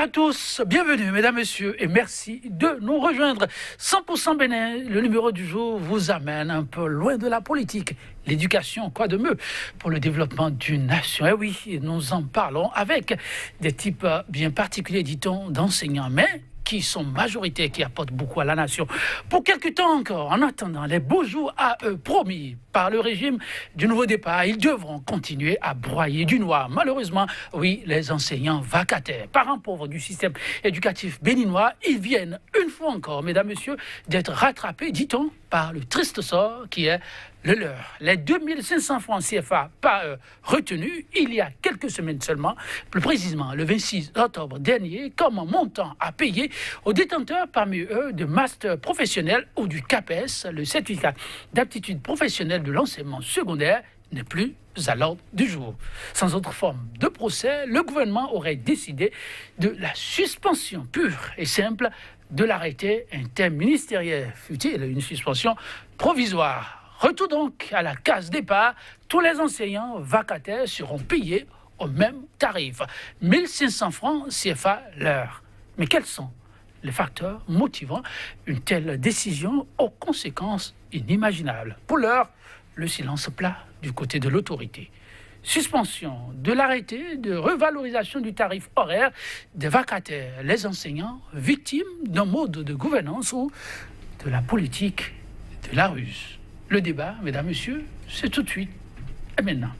À tous, bienvenue mesdames, messieurs, et merci de nous rejoindre. 100% Bénin, le numéro du jour vous amène un peu loin de la politique. L'éducation, quoi de mieux pour le développement d'une nation? Et oui, nous en parlons avec des types bien particuliers, dit-on, d'enseignants, mais qui sont majoritaires, qui apportent beaucoup à la nation. Pour quelque temps encore, en attendant les beaux jours à eux promis par le régime du nouveau départ, ils devront continuer à broyer du noir. Malheureusement, oui, les enseignants vacataires, parents pauvres du système éducatif béninois, ils viennent une fois encore, mesdames, messieurs, d'être rattrapés, dit-on, par le triste sort qui est le leur. Les 2500 francs CFA par retenus il y a quelques semaines seulement, plus précisément le 26 octobre dernier, comme montant à payer aux détenteurs parmi eux de master professionnel ou du CAPES, le certificat d'aptitude professionnelle de l'enseignement secondaire, n'est plus à l'ordre du jour. Sans autre forme de procès, le gouvernement aurait décidé de la suspension pure et simple de l'arrêté interministériel, fut-il une suspension provisoire. Retour donc à la case départ, tous les enseignants vacataires seront payés au même tarif, 1500 francs CFA l'heure. Mais quels sont les facteurs motivant une telle décision aux conséquences inimaginables? Pour l'heure, le silence plat du côté de l'autorité. Suspension de l'arrêté de revalorisation du tarif horaire des vacataires, les enseignants victimes d'un mode de gouvernance ou de la politique de la ruse. Le débat, mesdames, messieurs, c'est tout de suite. Et maintenant,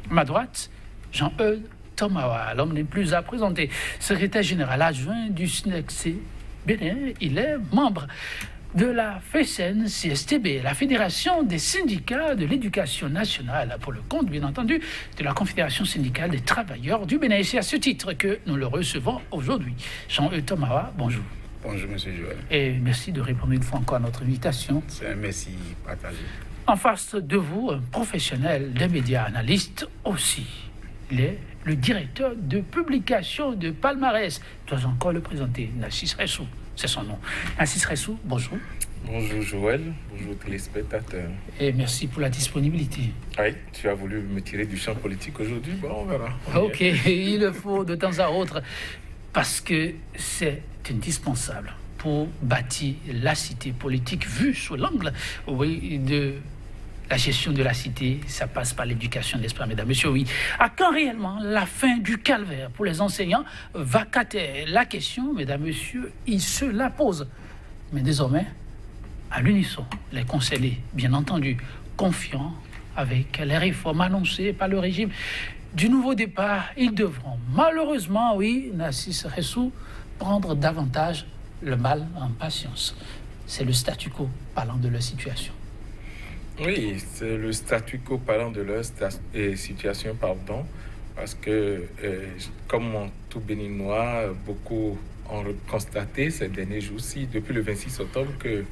à ma droite, Jean-Eudes Tomawa, l'homme n'est plus à présenter, secrétaire général adjoint du SNEC Bénin. Il est membre de la FESN-CSTB, la Fédération des syndicats de l'éducation nationale, pour le compte, bien entendu, de la Confédération syndicale des travailleurs du Bénin. Et c'est à ce titre que nous le recevons aujourd'hui. Jean-Eudes Tomawa, bonjour. Bonjour, M. Joël. Et merci de répondre une fois encore à notre invitation. C'est un merci partagé. En face de vous, un professionnel des médias, analyste aussi. Il est le directeur de publication de Palmarès. Je dois encore le présenter, Narcisse Ressou, c'est son nom. Narcisse Ressou, bonjour. Bonjour Joël, bonjour téléspectateurs. Et merci pour la disponibilité. Oui, tu as voulu me tirer du champ politique aujourd'hui, bon, on verra. Ok, il le faut de temps à autre, parce que c'est indispensable pour bâtir la cité politique vue sous l'angle, oui, de la gestion de la cité. Ça passe par l'éducation, n'est-ce pas, mesdames, messieurs? Oui. À quand réellement la fin du calvaire pour les enseignants vacataires? La question, mesdames, messieurs, ils se la posent. Mais désormais, à l'unisson, les conseillers, bien entendu, confiants avec les réformes annoncées par le régime du nouveau départ, ils devront malheureusement, oui, Narcisse Ressou, prendre davantage le mal en patience. C'est le statu quo parlant de leur situation. Oui, c'est le statu quo parlant de leur situation, parce que, comme en tout Béninois, beaucoup ont constaté ces derniers jours-ci, depuis le 26 octobre, que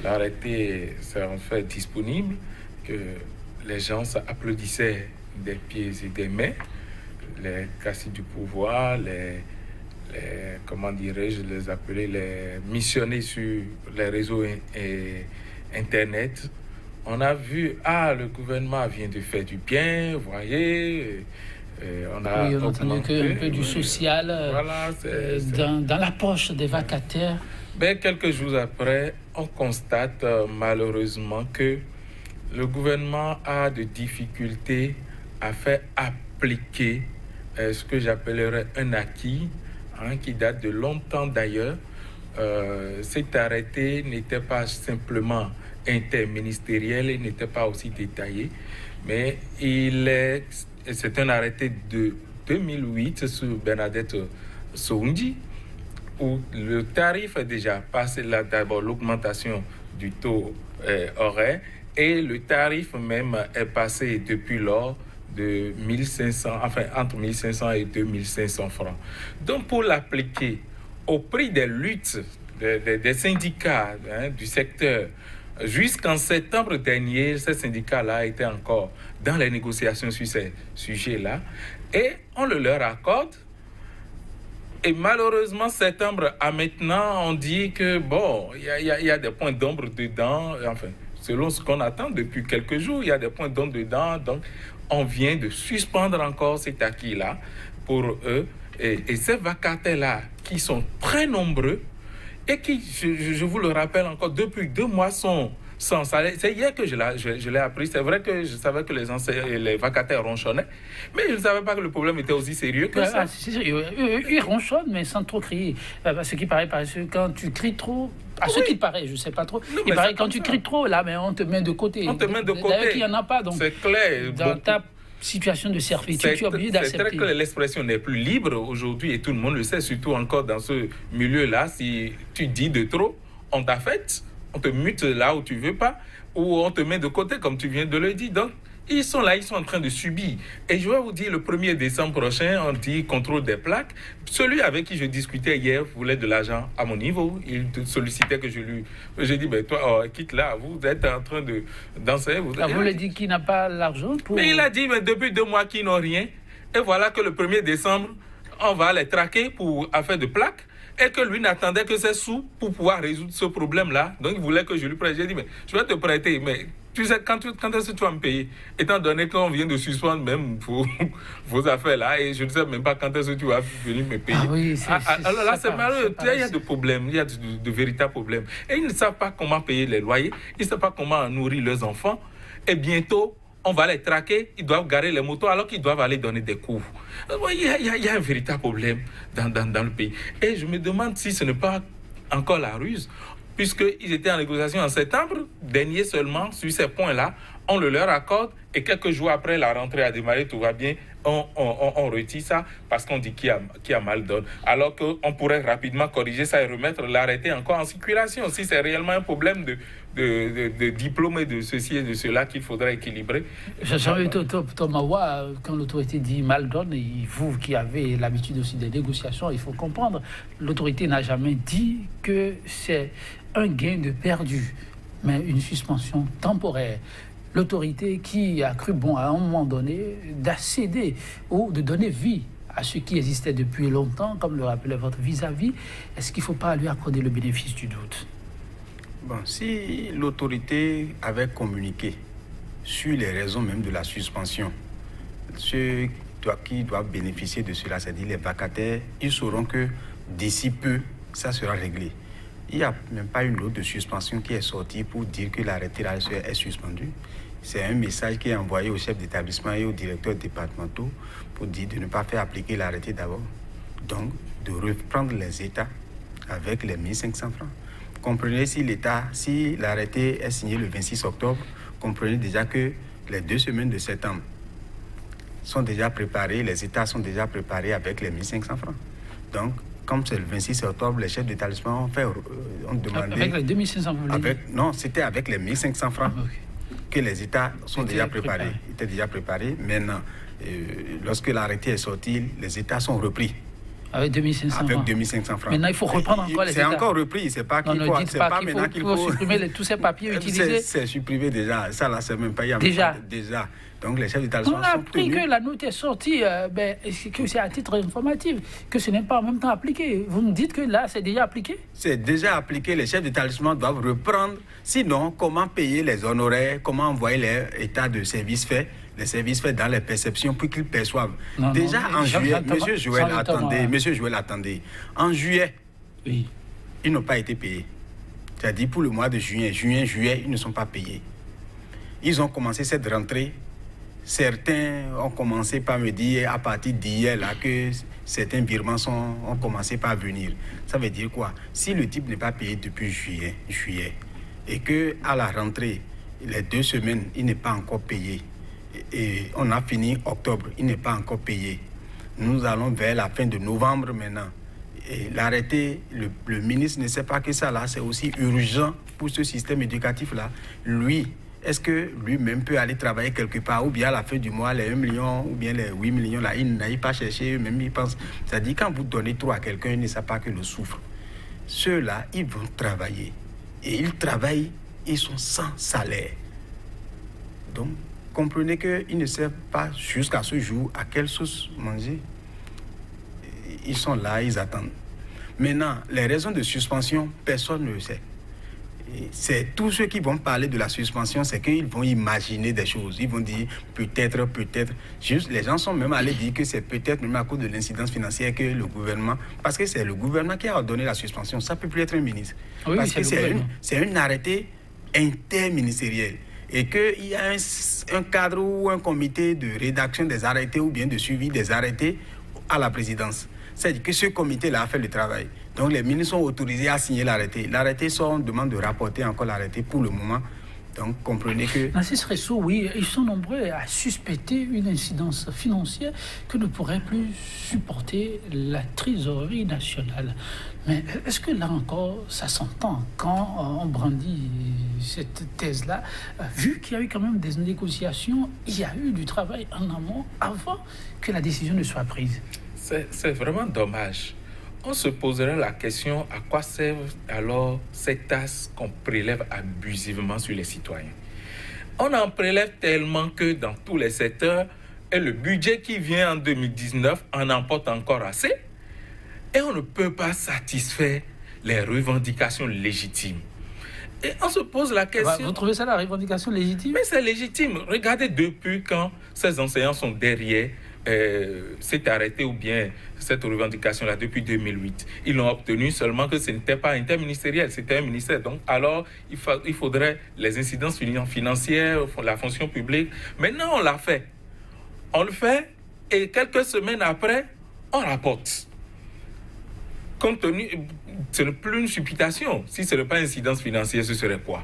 l'arrêté s'est en fait disponible, que les gens applaudissaient des pieds et des mains, les caciers du pouvoir, comment dirais-je, les appeler les missionnaires sur les réseaux Internet. On a vu, le gouvernement vient de faire du bien, vous voyez. On a entendu qu'un peu du social voilà, dans la poche des vacataires. Ben, quelques jours après, on constate malheureusement que le gouvernement a des difficultés à faire appliquer ce que j'appellerais un acquis, qui date de longtemps d'ailleurs. Cet arrêté n'était pas simplement interministériel, il n'était pas aussi détaillé, mais c'est un arrêté de 2008 sur Bernadette Soundi, où le tarif est déjà passé là, d'abord l'augmentation du taux horaire, et le tarif même est passé depuis lors de 1500, enfin entre 1500 et 2500 francs. Donc pour l'appliquer au prix des luttes des syndicats du secteur, jusqu'en septembre dernier, ces syndicats-là étaient encore dans les négociations sur ces sujets-là, et on le leur accorde. Et malheureusement, septembre à maintenant, on dit que bon, il y a des points d'ombre dedans. Enfin, selon ce qu'on attend depuis quelques jours, il y a des points d'ombre dedans. Donc, on vient de suspendre encore cet acquis-là pour eux. Et ces vacataires-là, qui sont très nombreux, et qui, je vous le rappelle encore, depuis 2 mois sont sans salaire. C'est hier que je l'ai appris. C'est vrai que je savais que les vacataires ronchonnaient, mais je ne savais pas que le problème était aussi sérieux que ça. C'est sérieux. Ils ronchonnent, mais sans trop crier. Ce qui paraît, parce que quand tu cries trop, à ce qui paraît, je ne sais pas trop, non, il paraît quand tu cries trop, là, mais on te met de côté. On te met de côté. D'ailleurs, il n'y en a pas. Donc, c'est clair. Dans ta situation de servitude, tu es obligé d'accepter. C'est vrai que l'expression n'est plus libre aujourd'hui, et tout le monde le sait, surtout encore dans ce milieu-là. Si tu dis de trop, on t'affecte. On te mute là où tu ne veux pas, ou on te met de côté, comme tu viens de le dire. Donc, ils sont là, ils sont en train de subir. Et je vais vous dire, le 1er décembre prochain, on dit contrôle des plaques. Celui avec qui je discutais hier voulait de l'argent à mon niveau. Il sollicitait que je lui... J'ai dit, ben toi, quitte là, vous êtes en train de danser. Vous voulez dire qu'il n'a pas l'argent pour... Mais il a dit, mais depuis 2 mois qu'ils n'ont rien. Et voilà que le 1er décembre, on va les traquer pour affaire de plaques. Et que lui n'attendait que ses sous pour pouvoir résoudre ce problème-là. Donc, il voulait que je lui prête. J'ai dit, mais je vais te prêter, mais tu sais, quand est-ce que tu vas me payer? Étant donné qu'on vient de suspendre même vos affaires-là, et je ne sais même pas quand est-ce que tu vas venir me payer. Ah oui, alors là, c'est malheureux. Il y a des problèmes, il y a de véritables problèmes. Et ils ne savent pas comment payer les loyers, ils ne savent pas comment nourrir leurs enfants. Et bientôt, on va les traquer, ils doivent garer les motos alors qu'ils doivent aller donner des cours. Il y a un véritable problème dans le pays. Et je me demande si ce n'est pas encore la ruse, puisqu'ils étaient en négociation en septembre dernier seulement sur ces points-là, on le leur accorde et quelques jours après la rentrée a démarré, tout va bien, on retire ça parce qu'on dit qu'il y a mal donne. Alors qu'on pourrait rapidement corriger ça et remettre l'arrêté encore en circulation. Si c'est réellement un problème de diplôme et de ceci et de cela qu'il faudrait équilibrer. Thomas, quand l'autorité dit mal donne, et vous qui avez l'habitude aussi des négociations, il faut comprendre, l'autorité n'a jamais dit que c'est un gain de perdu, mais une suspension temporaire. L'autorité qui a cru bon à un moment donné d'accéder ou de donner vie à ce qui existait depuis longtemps, comme le rappelait votre vis-à-vis, est-ce qu'il ne faut pas lui accorder le bénéfice du doute? Bon, si l'autorité avait communiqué sur les raisons même de la suspension, ceux qui doivent bénéficier de cela, c'est-à-dire les vacataires, ils sauront que d'ici peu, ça sera réglé. Il n'y a même pas une note de suspension qui est sortie pour dire que l'arrêté est suspendu. C'est un message qui est envoyé au chef d'établissement et aux directeurs départementaux pour dire de ne pas faire appliquer l'arrêté d'abord. Donc, de reprendre les états avec les 1500 francs. Comprenez, si l'arrêté est signé le 26 octobre, comprenez déjà que les 2 semaines de septembre sont déjà préparées, les états sont déjà préparés avec les 1500 francs. Donc, comme c'est le 26 octobre, les chefs d'établissement ont demandé... Avec les 2500, vous voulez dire? Non, c'était avec les 1500 francs que les états sont déjà préparés. Étaient déjà préparés. Maintenant, lorsque l'arrêté est sorti, les états sont repris. Avec 2500 francs. Avec 2500 francs. Maintenant, il faut reprendre encore les états. C'est encore repris. C'est pas qu'il faut... C'est pas maintenant qu'il faut supprimer tous ces papiers utilisés. C'est supprimé déjà. Ça, là, c'est même pas... Déjà. Donc, les chefs d'établissement sont tenus. On a appris que la note est sortie, que c'est à titre informatif, que ce n'est pas en même temps appliqué. Vous me dites que là, c'est déjà appliqué? C'est déjà appliqué. Les chefs d'établissement doivent reprendre. Sinon, comment payer les honoraires? Comment envoyer les états de services faits? Les services faits dans les perceptions pour qu'ils perçoivent. En juillet, Monsieur Joël, attendez. En juillet, oui, ils n'ont pas été payés. C'est-à-dire pour le mois de juin, juillet, ils ne sont pas payés. Ils ont commencé cette rentrée. Certains ont commencé par me dire à partir d'hier là, que certains virements ont commencé par venir. Ça veut dire quoi? Si le type n'est pas payé depuis juillet, et qu'à la rentrée, les 2 semaines, il n'est pas encore payé, et on a fini octobre, il n'est pas encore payé. Nous allons vers la fin de novembre maintenant. Et l'arrêté, le ministre ne sait pas que ça là, c'est aussi urgent pour ce système éducatif là. Lui, est-ce que lui-même peut aller travailler quelque part, ou bien à la fin du mois, les 1 million ou bien les 8 millions là, il n'aille pas chercher eux-mêmes, ils pensent. C'est-à-dire quand vous donnez trop à quelqu'un, il ne sait pas que le souffre. Ceux-là, ils vont travailler. Et ils travaillent, ils sont sans salaire. Donc, comprenez qu'ils ne savent pas jusqu'à ce jour à quelle sauce manger. Ils sont là, ils attendent. Maintenant, les raisons de suspension, personne ne le sait. c'est tous ceux qui vont parler de la suspension, c'est qu'ils vont imaginer des choses. Ils vont dire peut-être. Juste, les gens sont même allés dire que c'est peut-être même à cause de l'incidence financière que le gouvernement, parce que c'est le gouvernement qui a ordonné la suspension. Ça ne peut plus être un ministre. Oui, parce que c'est un arrêté interministériel. Et qu'il y a un cadre ou un comité de rédaction des arrêtés ou bien de suivi des arrêtés à la présidence. C'est-à-dire que ce comité-là a fait le travail. Donc les ministres sont autorisés à signer l'arrêté. L'arrêté sort, on demande de rapporter encore l'arrêté pour le moment. Donc comprenez que... Narcisse Ressou, oui, ils sont nombreux à suspecter une incidence financière que ne pourrait plus supporter la trésorerie nationale. Mais est-ce que là encore, ça s'entend quand on brandit cette thèse-là, vu qu'il y a eu quand même des négociations, il y a eu du travail en amont avant que la décision ne soit prise? C'est vraiment dommage. On se poserait la question, à quoi servent alors ces taxes qu'on prélève abusivement sur les citoyens? On en prélève tellement que dans tous les secteurs, et le budget qui vient en 2019 en emporte encore assez, et on ne peut pas satisfaire les revendications légitimes. Et on se pose la question... Vous trouvez ça la revendication légitime? Mais c'est légitime. Regardez depuis quand ces enseignants sont derrière cet arrêté ou bien cette revendication-là depuis 2008. Ils l'ont obtenu seulement que ce n'était pas interministériel, c'était un ministère. Donc, alors, il faudrait les incidences financières, la fonction publique. Maintenant, on l'a fait. On le fait et quelques semaines après, on rapporte. Compte tenu, ce n'est plus une supputation. Si ce n'est pas incidence financière, ce serait quoi?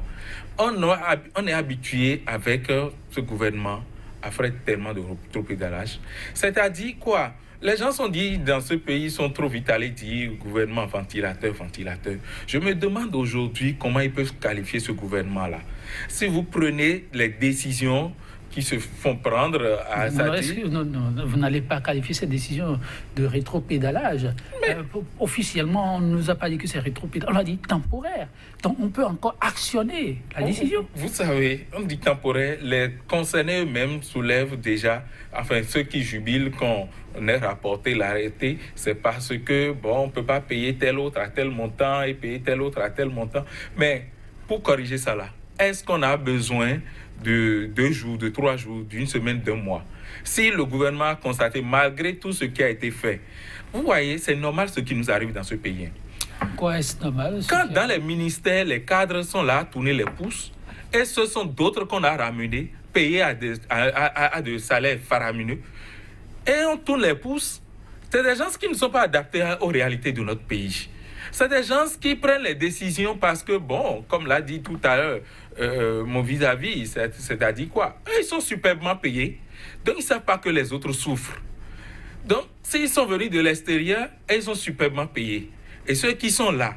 On est habitué avec ce gouvernement à faire tellement de rétropédalage. C'est-à-dire quoi? Les gens sont dit dans ce pays, ils sont trop vite allés dire gouvernement ventilateur. Je me demande aujourd'hui comment ils peuvent qualifier ce gouvernement-là. Si vous prenez les décisions qui se font prendre à vous n'allez pas qualifier cette décision de rétropédalage. Officiellement, on ne nous a pas dit que c'est rétropédalage. On a dit temporaire. Donc, on peut encore actionner la décision. Vous savez, on dit temporaire. Les concernés eux-mêmes soulèvent déjà, enfin, ceux qui jubilent qu'on ait rapporté l'arrêté, c'est parce que, bon, on ne peut pas payer tel autre à tel montant et payer tel autre à tel montant. Mais pour corriger ça là, est-ce qu'on a besoin de 2 jours, de 3 jours, d'une semaine, d'un mois? Si le gouvernement a constaté, malgré tout ce qui a été fait, vous voyez, c'est normal ce qui nous arrive dans ce pays. Quoi est-ce normal? Quand dans les ministères, les cadres sont là à tourner les pouces, et ce sont d'autres qu'on a ramenés, payés à des salaires faramineux, et on tourne les pouces, c'est des gens qui ne sont pas adaptés aux réalités de notre pays. C'est des gens qui prennent les décisions parce que, bon, comme l'a dit tout à l'heure mon vis-à-vis, c'est-à-dire quoi? Ils sont superbement payés, donc ils ne savent pas que les autres souffrent. Donc, s'ils sont venus de l'extérieur, ils sont superbement payés. Et ceux qui sont là,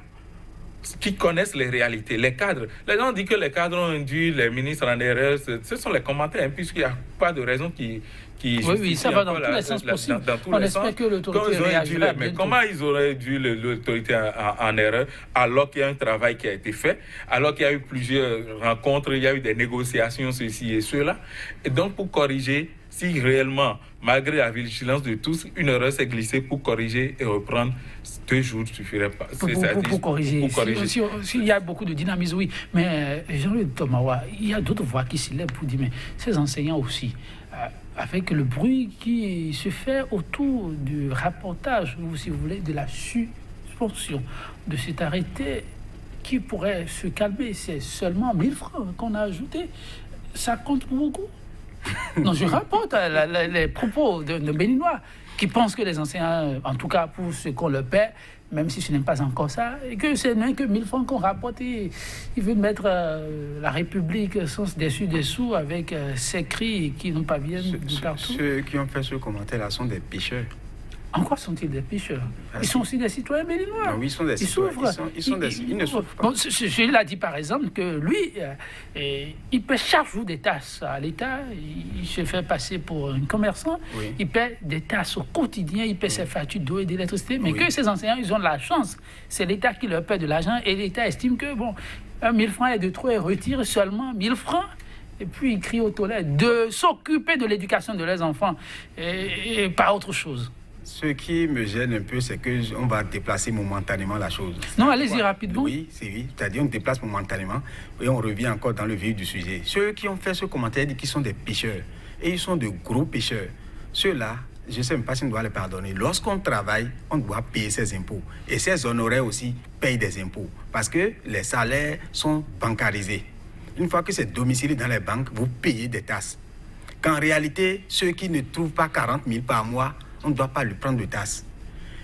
qui connaissent les réalités, les cadres, les gens disent que les cadres ont induit les ministres en erreur, ce sont les commentaires, puisqu'il n'y a pas de raison qui oui, ça va dans tous les sens possibles. On espère que l'autorité réagira. Mais comment ils auraient dû l'autorité en erreur alors qu'il y a un travail qui a été fait, alors qu'il y a eu plusieurs rencontres, il y a eu des négociations, ceci et cela. Et donc, pour corriger, si réellement, malgré la vigilance de tous, une erreur s'est glissée pour corriger et reprendre, 2 jours ne suffiraient pas. Pour corriger. S'il y a beaucoup de dynamisme, oui. Mais Jean-Louis Tomawa, il y a d'autres voix qui s'élèvent pour dire, mais ces enseignants aussi, avec le bruit qui se fait autour du rapportage, ou si vous voulez, de la suspension de cet arrêté qui pourrait se calmer, c'est seulement 1000 francs qu'on a ajouté. Ça compte beaucoup. Non, je rapporte les propos de Béninois qui pensent que les enseignants, en tout cas pour ce qu'on leur paie, même si ce n'est pas encore ça, et que ce n'est que 1000 francs qu'on rapporte. Ils veulent mettre la République sans dessous avec ces cris qui n'ont pas bien de partout. Ceux qui ont fait ce commentaire-là sont des pêcheurs. En quoi sont-ils des pêcheurs? Ils sont aussi des citoyens béninois. Non, oui, ils sont des citoyens. Ils ne souffrent pas. Bon, il a dit par exemple que lui, il paie chaque jour des taxes à l'État. Il se fait passer pour un commerçant. Oui. Il paie des taxes au quotidien. Il paie ses factures d'eau et d'électricité. Mais que ces enseignants, ils ont de la chance. C'est l'État qui leur paie de l'argent et l'État estime que, bon, 1000 francs est de trop et retire seulement 1000 francs. Et puis, ils crient aux toilettes de s'occuper de l'éducation de leurs enfants et pas autre chose. Ce qui me gêne un peu, c'est qu'on va déplacer momentanément la chose. Non, allez-y rapidement. Oui, c'est-à-dire on déplace momentanément et on revient encore dans le vif du sujet. Ceux qui ont fait ce commentaire disent qu'ils sont des pêcheurs et ils sont de gros pêcheurs. Ceux-là, je ne sais même pas si on doit les pardonner. Lorsqu'on travaille, on doit payer ses impôts. Et ses honoraires aussi payent des impôts parce que les salaires sont bancarisés. Une fois que c'est domicilié dans les banques, vous payez des tasses. Qu'en réalité, ceux qui ne trouvent pas 40 000 par mois, on ne doit pas lui prendre de tasses.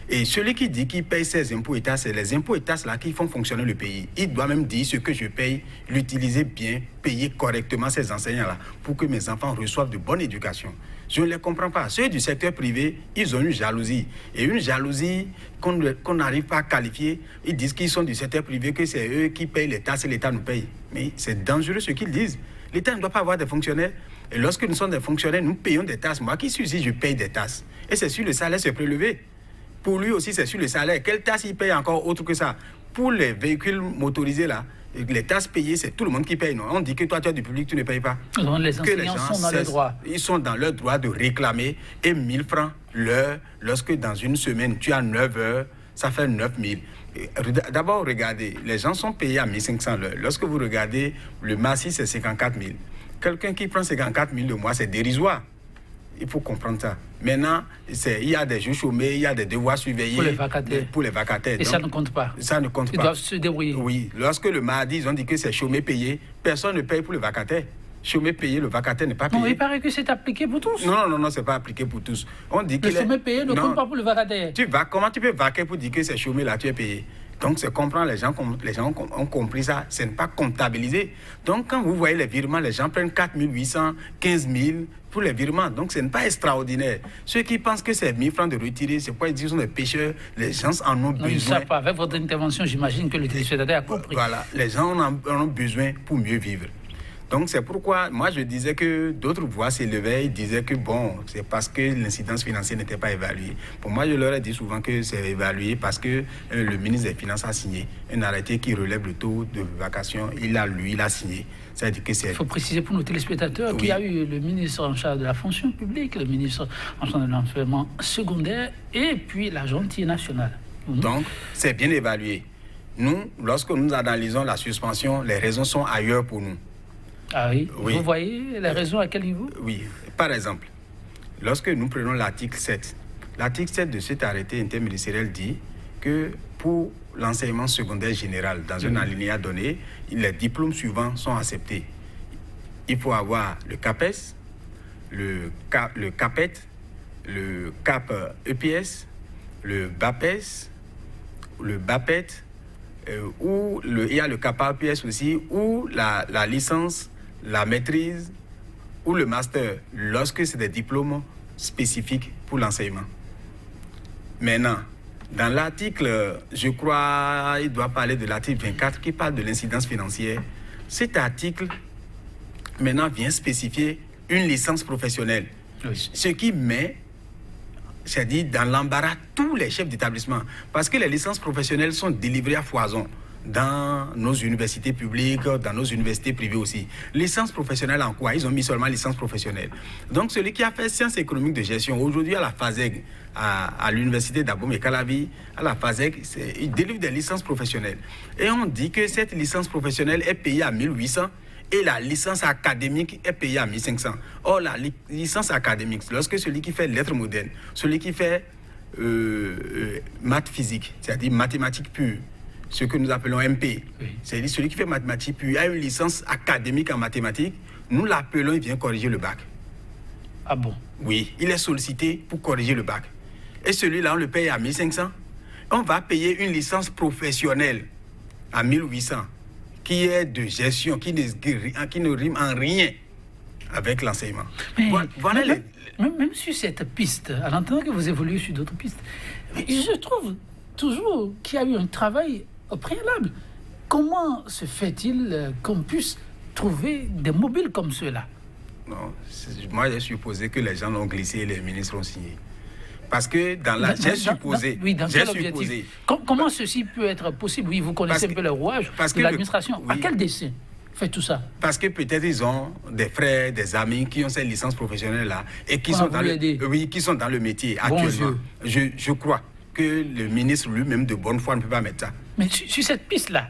Et celui qui dit qu'il paye ses impôts et tasses, c'est les impôts et tasses là qui font fonctionner le pays. Il doit même dire ce que je paye, l'utiliser bien, payer correctement ces enseignants-là pour que mes enfants reçoivent de bonne éducation. Je ne les comprends pas. Ceux du secteur privé, ils ont une jalousie. Et une jalousie qu'on n'arrive pas à qualifier. Ils disent qu'ils sont du secteur privé, que c'est eux qui payent les tasses et l'État nous paye. Mais c'est dangereux ce qu'ils disent. L'État ne doit pas avoir des fonctionnaires. Et lorsque nous sommes des fonctionnaires, nous payons des tasses. Moi qui suis ici, je paye des tasses. Et c'est sur le salaire, c'est prélevé. Pour lui aussi, c'est sur le salaire. Quelle tasse il paye encore autre que ça? Pour les véhicules motorisés, là, les tasses payées, c'est tout le monde qui paye. Non? On dit que toi, tu as du public, tu ne payes pas. Donc, les enseignants sont dans le droit. Ils sont dans leur droit de réclamer. Et 1 000 francs l'heure, lorsque dans une semaine, tu as 9 heures, ça fait 9 000. D'abord, regardez, les gens sont payés à 1 500 l'heure. Lorsque vous regardez, le massif, c'est 54 000. Quelqu'un qui prend 54 000 le mois, c'est dérisoire. Il faut comprendre ça. Maintenant, il y a des jours chômés, il y a des devoirs surveillés. Pour les vacataires. Et donc, ça ne compte pas. Ça ne compte pas. Ils doivent se débrouiller. Oui. Lorsque le mardi, ils ont dit que c'est chômé payé, personne ne paye pour le vacataire. Chômé payé, le vacataire n'est pas payé. Non, il paraît que c'est appliqué pour tous. Non, c'est pas appliqué pour tous. On dit que le chômé payé ne compte pas pour le vacataire. Comment tu peux vaquer pour dire que c'est chômé là, tu es payé? Donc, c'est comprendre, les gens ont compris ça, c'est ne pas comptabilisé. Donc, quand vous voyez les virements, les gens prennent 4 800, 15 000 pour les virements. Donc, ce n'est pas extraordinaire. Ceux qui pensent que c'est 1 000 francs de retirer, c'est quoi? Ils disent qu'ils sont des pêcheurs, les gens en ont besoin. Ils ne savent pas. Avec votre intervention, j'imagine que le téléspectateur a compris. Voilà, les gens en ont besoin pour mieux vivre. Donc, c'est pourquoi, moi, je disais que d'autres voix s'élevaient, ils disaient que, bon, c'est parce que l'incidence financière n'était pas évaluée. Pour moi, je leur ai dit souvent que c'est évalué parce que le ministre des Finances a signé un arrêté qui relève le taux de vacation. Il a signé. C'est-à-dire que c'est... Il faut préciser pour nos téléspectateurs qu'il y a eu le ministre en charge de la fonction publique, le ministre en charge de l'enseignement secondaire et puis la gentille nationale. Donc, c'est bien évalué. Nous, lorsque nous analysons la suspension, les raisons sont ailleurs pour nous. Ah oui. Vous voyez les raisons à quel niveau? Oui. Par exemple, lorsque nous prenons l'article 7 de cet arrêté interministériel dit que pour l'enseignement secondaire général, dans un alinéa donné, les diplômes suivants sont acceptés. Il faut avoir le CAPES, le CAPET, le CAP EPS, le BAPES, le BAPET, ou il y a le CAPA EPS aussi, ou la licence, la maîtrise ou le master, lorsque c'est des diplômes spécifiques pour l'enseignement. Maintenant, dans l'article, je crois, il doit parler de l'article 24 qui parle de l'incidence financière. Cet article, maintenant, vient spécifier une licence professionnelle. Oui. Ce qui met, c'est-à-dire dans l'embarras, tous les chefs d'établissement. Parce que les licences professionnelles sont délivrées à foison dans nos universités publiques, dans nos universités privées aussi. Licence professionnelle en quoi? Ils ont mis seulement licence professionnelle. Donc, celui qui a fait sciences économiques de gestion, aujourd'hui à la FASEG, à l'université d'Abomey-Calavi, à la FASEG, ils délivrent des licences professionnelles. Et on dit que cette licence professionnelle est payée à 1 800 et la licence académique est payée à 1 500. Or, la licence académique, lorsque celui qui fait lettres modernes, celui qui fait maths physique, c'est-à-dire mathématiques pures, ce que nous appelons MP, c'est-à-dire celui qui fait mathématiques pures, a une licence académique en mathématiques, nous l'appelons, il vient corriger le bac. Ah bon? Oui, il est sollicité pour corriger le bac. Et celui-là, on le paye à 1 500. On va payer une licence professionnelle à 1 800, qui est de gestion, qui ne rime en rien avec l'enseignement. Voilà même sur cette piste, à l'entendre que vous évoluez sur d'autres pistes, je trouve toujours qu'il y a eu un travail au préalable. Comment se fait-il qu'on puisse trouver des mobiles comme ceux-là? Non, moi j'ai supposé que les gens l'ont glissé et les ministres ont signé. Parce que j'ai supposé. Comment ceci peut être possible? Oui, vous connaissez un peu le rouage de l'administration. Oui. À quel dessein? fait tout ça? Parce que peut-être ils ont des frères, des amis qui ont cette licence professionnelle-là et qui sont dans le métier actuellement. Je crois que le ministre lui-même de bonne foi ne peut pas mettre ça. Mais sur cette piste-là,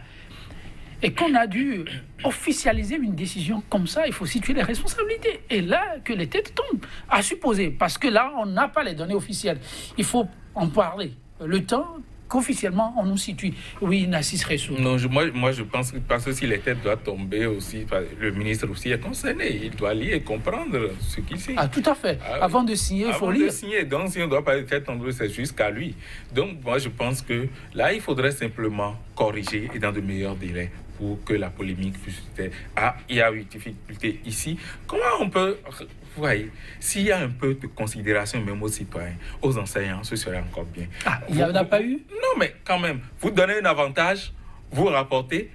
et qu'on a dû officialiser une décision comme ça, il faut situer les responsabilités. Et là, que les têtes tombent, à supposer, parce que là, on n'a pas les données officielles. Il faut en parler. Le temps qu'officiellement, on nous situe. Oui, Narcisse Ressou. Non, moi, je pense que parce que si les têtes doivent tomber aussi, le ministre aussi est concerné. Il doit lire et comprendre ce qu'il signe. Ah, tout à fait. Avant de signer, il faut lire. Avant de signer, donc si on ne doit pas être tombé, c'est jusqu'à lui. Donc, moi, je pense que là, il faudrait simplement corriger et dans de meilleurs délais pour que la polémique puisse être... Ah, il y a eu difficulté ici. Comment on peut... Vous voyez, s'il y a un peu de considération même aux citoyens, aux enseignants, ce serait encore bien. Ah, il n'y en a pas eu? Non, mais quand même, vous donnez un avantage, vous rapportez,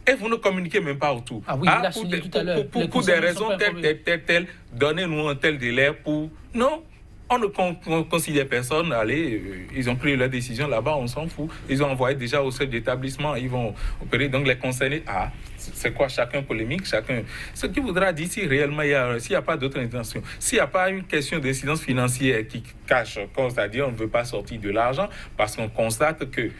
et vous ne communiquez même pas autour. Ah oui, il l'a souligné tout à l'heure. Pour des raisons telles, donnez-nous un tel délai pour... Non, on ne considère personne. Allez, ils ont pris leur décision là-bas, on s'en fout. Ils ont envoyé déjà au chef d'établissement, ils vont opérer. Donc les concernés, c'est quoi chacun polémique, chacun... Ce qui voudra dire si réellement, s'il n'y a pas d'autre intention, s'il n'y a pas une question d'incidence financière qui cache, c'est-à-dire on ne veut pas sortir de l'argent parce qu'on constate que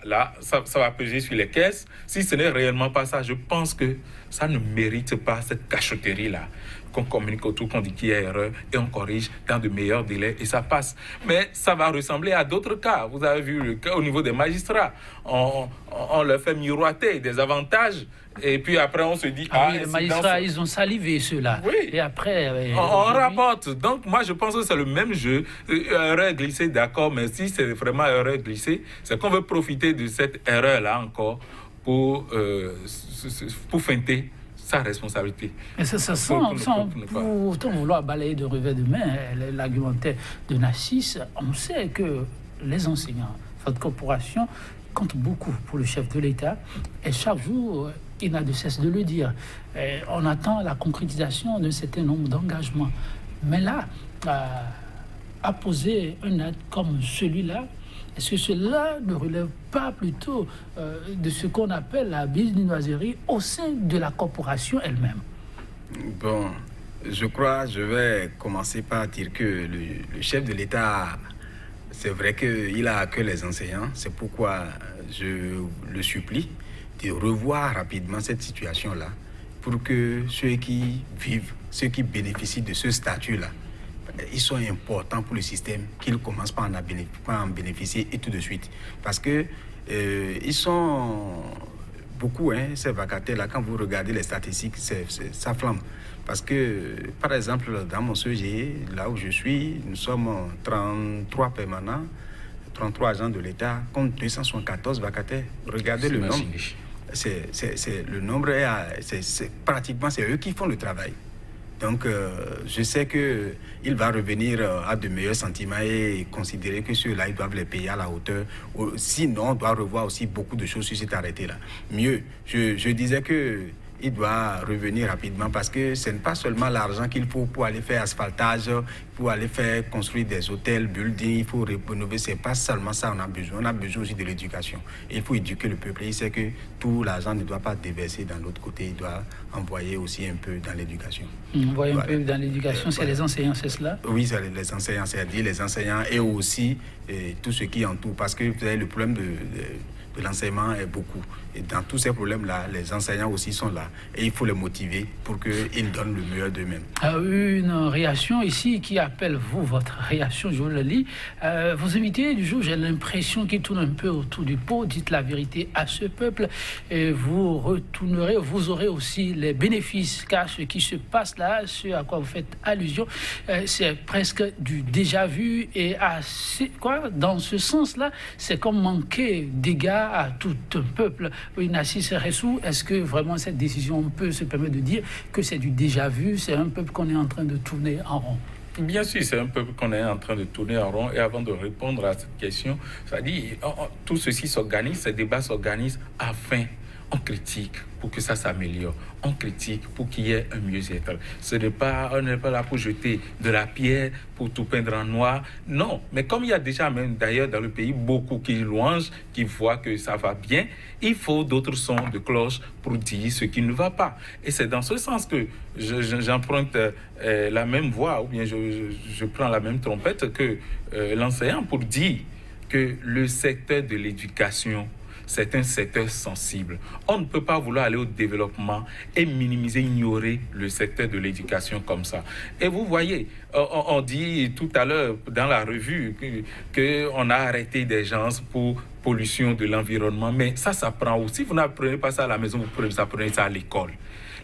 là, ça va peser sur les caisses. Si ce n'est réellement pas ça, je pense que ça ne mérite pas cette cachotterie-là. Qu'on communique autour, qu'on dit qu'il y a erreur et on corrige dans de meilleurs délais et ça passe. Mais ça va ressembler à d'autres cas. Vous avez vu le cas au niveau des magistrats. On leur fait miroiter des avantages et puis après on se dit... oui, les magistrats, ils ont salivé ceux-là. Oui. Et après... on rapporte. Donc moi je pense que c'est le même jeu. Erreur glissée, d'accord, mais si c'est vraiment erreur glissée, c'est qu'on veut profiter de cette erreur-là encore pour feinter sa responsabilité. Et ça sans autant vouloir balayer de revers de main l'argumentaire de Narcisse, on sait que les enseignants, votre corporation, comptent beaucoup pour le chef de l'État et chaque jour, il n'a de cesse de le dire. Et on attend la concrétisation d'un certain nombre d'engagements. Mais là, à poser un acte comme celui-là, est-ce que cela ne relève pas plutôt de ce qu'on appelle la business-noiserie au sein de la corporation elle-même? Bon, je vais commencer par dire que le chef de l'État, c'est vrai qu'il a à cœur les enseignants. C'est pourquoi je le supplie de revoir rapidement cette situation-là pour que ceux qui vivent, ceux qui bénéficient de ce statut-là, ils sont importants pour le système, qu'ils commencent par en bénéficier et tout de suite. Parce que ils sont beaucoup, ces vacataires-là, quand vous regardez les statistiques, ça flambe. Parce que, par exemple, dans mon CEG, là où je suis, nous sommes 33 permanents, 33 agents de l'État, contre 274 vacataires. Regardez le nombre. Le nombre, pratiquement, c'est eux qui font le travail. Donc, je sais qu'il va revenir à de meilleurs sentiments et considérer que ceux-là, ils doivent les payer à la hauteur. Sinon, on doit revoir aussi beaucoup de choses sur cet arrêté-là. Mieux, je disais qu'il doit revenir rapidement parce que ce n'est pas seulement l'argent qu'il faut pour aller faire asphaltage, pour aller faire construire des hôtels, buildings, il faut rénover. Ce n'est pas seulement ça on a besoin. On a besoin aussi de l'éducation. Il faut éduquer le peuple. Il sait que tout l'argent ne doit pas déverser dans l'autre côté. Il doit envoyer aussi un peu dans l'éducation. Envoyer un peu dans l'éducation, c'est les enseignants, c'est cela? Oui, c'est les enseignants, c'est-à-dire les enseignants et aussi tout ce qui entoure. Parce que vous avez le problème de l'enseignement est beaucoup. Et dans tous ces problèmes-là, les enseignants aussi sont là. Et il faut les motiver pour qu'ils donnent le meilleur d'eux-mêmes. Une réaction ici qui appelle votre réaction, je vous le lis. Vos invités du jour, j'ai l'impression qu'ils tournent un peu autour du pot. Dites la vérité à ce peuple et vous retournerez, vous aurez aussi les bénéfices. Car ce qui se passe là, ce à quoi vous faites allusion, c'est presque du déjà vu. Et dans ce sens-là, c'est comme manquer d'égards à tout un peuple. Oui, Narcisse Ressou, est-ce que vraiment cette décision peut se permettre de dire que c'est du déjà vu, c'est un peuple qu'on est en train de tourner en rond? Bien sûr, c'est un peuple qu'on est en train de tourner en rond. Et avant de répondre à cette question, c'est-à-dire tout ceci s'organise, ces débats s'organisent afin On critique pour que ça s'améliore. On critique pour qu'il y ait un mieux-être. On n'est pas là pour jeter de la pierre, pour tout peindre en noir. Non, mais comme il y a déjà même d'ailleurs dans le pays beaucoup qui louangent, qui voient que ça va bien, il faut d'autres sons de cloche pour dire ce qui ne va pas. Et c'est dans ce sens que j'emprunte la même voix, ou bien je prends la même trompette que l'enseignant pour dire que le secteur de l'éducation, c'est un secteur sensible. On ne peut pas vouloir aller au développement et minimiser, ignorer le secteur de l'éducation comme ça. Et vous voyez, on dit tout à l'heure dans la revue qu'on a arrêté des gens pour pollution de l'environnement, mais ça s'apprend aussi. Vous n'apprenez pas ça à la maison, vous apprenez ça à l'école.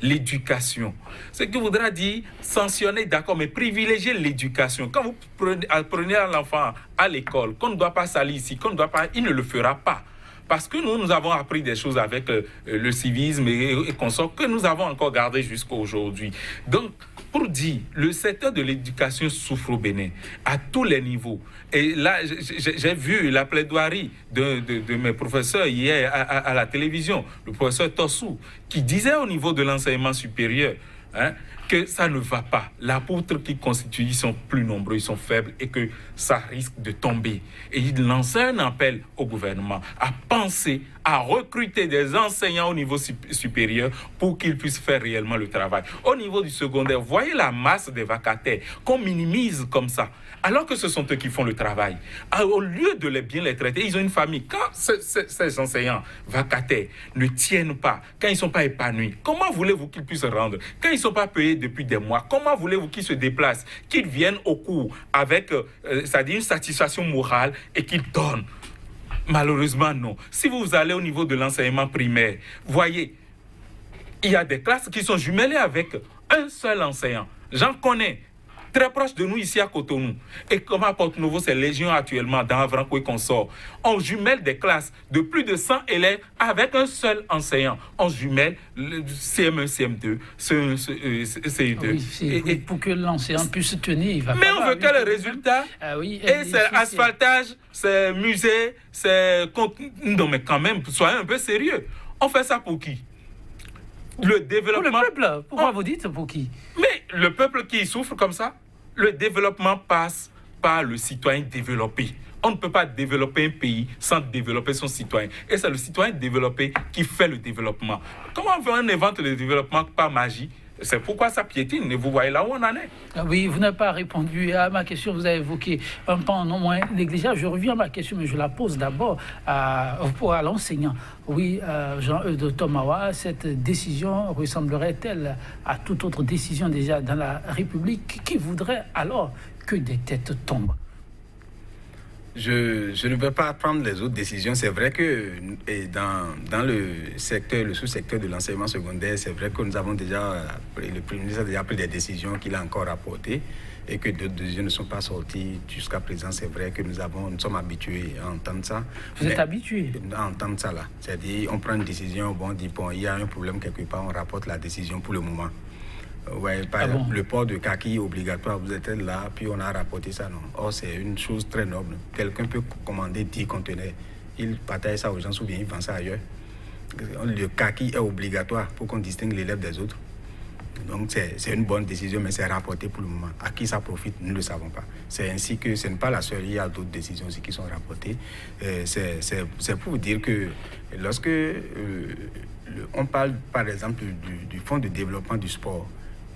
L'éducation. Ce qui voudra dire sanctionner, d'accord, mais privilégier l'éducation. Quand vous apprenez à l'enfant à l'école qu'on ne doit pas salir ici, qu'on ne doit pas, il ne le fera pas. Parce que nous avons appris des choses avec le civisme et consorts que nous avons encore gardé jusqu'à aujourd'hui. Donc, pour dire, le secteur de l'éducation souffre au Bénin à tous les niveaux. Et là, j'ai vu la plaidoirie de mes professeurs hier à la télévision, le professeur Tossou, qui disait au niveau de l'enseignement supérieur, que ça ne va pas. La poutre qui constitue, ils sont plus nombreux, ils sont faibles et que ça risque de tomber. Et il lance un appel au gouvernement à penser, à recruter des enseignants au niveau supérieur pour qu'ils puissent faire réellement le travail. Au niveau du secondaire, voyez la masse des vacataires qu'on minimise comme ça, alors que ce sont eux qui font le travail. Au lieu de bien les traiter, ils ont une famille. Quand ces enseignants vacataires ne tiennent pas, quand ils ne sont pas épanouis, comment voulez-vous qu'ils puissent rendre? Quand ils ne sont pas payés depuis des mois, comment voulez-vous qu'ils se déplacent, qu'ils viennent au cours avec c'est-à-dire une satisfaction morale et qu'ils donnent? Malheureusement, non. Si vous allez au niveau de l'enseignement primaire, voyez, il y a des classes qui sont jumelées avec un seul enseignant. J'en connais, très proche de nous ici à Cotonou. Et comme à Porto-Novo, c'est Légion actuellement, dans Avranco et Consort. On jumelle des classes de plus de 100 élèves avec un seul enseignant. On jumelle le CM1, CM2, CE2. Oui, pour que l'enseignant puisse tenir, il va mais on veut quel résultat? Et c'est asphaltage, c'est musée, c'est... Non, mais quand même, soyez un peu sérieux. On fait ça pour qui? Le développement... Pour le peuple. Pourquoi vous dites pour qui? Mais le peuple qui souffre comme ça, le développement passe par le citoyen développé. On ne peut pas développer un pays sans développer son citoyen. Et c'est le citoyen développé qui fait le développement. Comment on invente le développement par magie? C'est pourquoi ça piétine. Et vous voyez là où on en est. Oui, vous n'avez pas répondu à ma question. Vous avez évoqué un pan non moins négligeable. Je reviens à ma question, mais je la pose d'abord à l'enseignant. Oui, Jean-Eudes Tomawa, cette décision ressemblerait-elle à toute autre décision déjà dans la République? Qui voudrait alors que des têtes tombent? Je ne peux pas prendre les autres décisions. C'est vrai que dans le secteur, le sous-secteur de l'enseignement secondaire, c'est vrai que nous avons déjà, le Premier ministre a déjà pris des décisions qu'il a encore rapportées et que d'autres décisions ne sont pas sorties jusqu'à présent. C'est vrai que nous sommes habitués à entendre ça. Vous êtes habitués à entendre ça là. C'est-à-dire, on prend une décision, bon, on dit, bon, il y a un problème quelque part, on rapporte la décision pour le moment. Ouais, par exemple, le port de kaki obligatoire, vous êtes là, puis on a rapporté ça, non. Or, c'est une chose très noble. Quelqu'un peut commander 10 conteneurs, il partage ça aux gens, ou bien il vend ça ailleurs. Le kaki est obligatoire pour qu'on distingue l'élève des autres. Donc, c'est une bonne décision, mais c'est rapporté pour le moment. À qui ça profite, nous ne le savons pas. C'est ainsi que ce n'est pas la seule, il y a d'autres décisions aussi qui sont rapportées. C'est pour vous dire que lorsque on parle, par exemple, du fonds de développement du sport,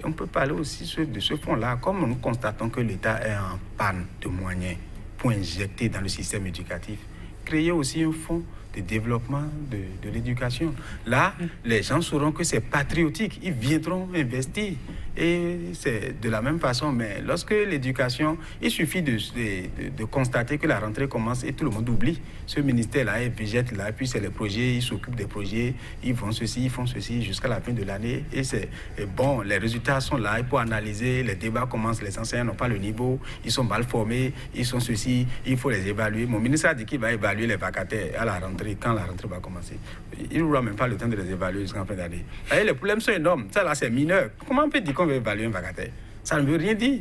on peut parler aussi de ce fonds-là, comme nous constatons que l'État est en panne de moyens pour injecter dans le système éducatif. Créer aussi un fonds de développement de l'éducation. Là, les gens sauront que c'est patriotique. Ils viendront investir. Et c'est de la même façon. Mais lorsque l'éducation, il suffit de constater que la rentrée commence et tout le monde oublie. Ce ministère-là est végète là, puis c'est les projets, ils s'occupent des projets, ils font ceci jusqu'à la fin de l'année. Et c'est bon, les résultats sont là. Il faut analyser, les débats commencent, les enseignants n'ont pas le niveau, ils sont mal formés, ils sont ceci, il faut les évaluer. Mon ministre a dit qu'il va évaluer les vacataires à la rentrée, quand la rentrée va commencer. Il n'aura même pas le temps de les évaluer jusqu'en fin d'année. Les problèmes sont énormes. Ça là, c'est mineur. Comment on peut dire qu'on va évaluer un vacataire? Ça ne veut rien dire.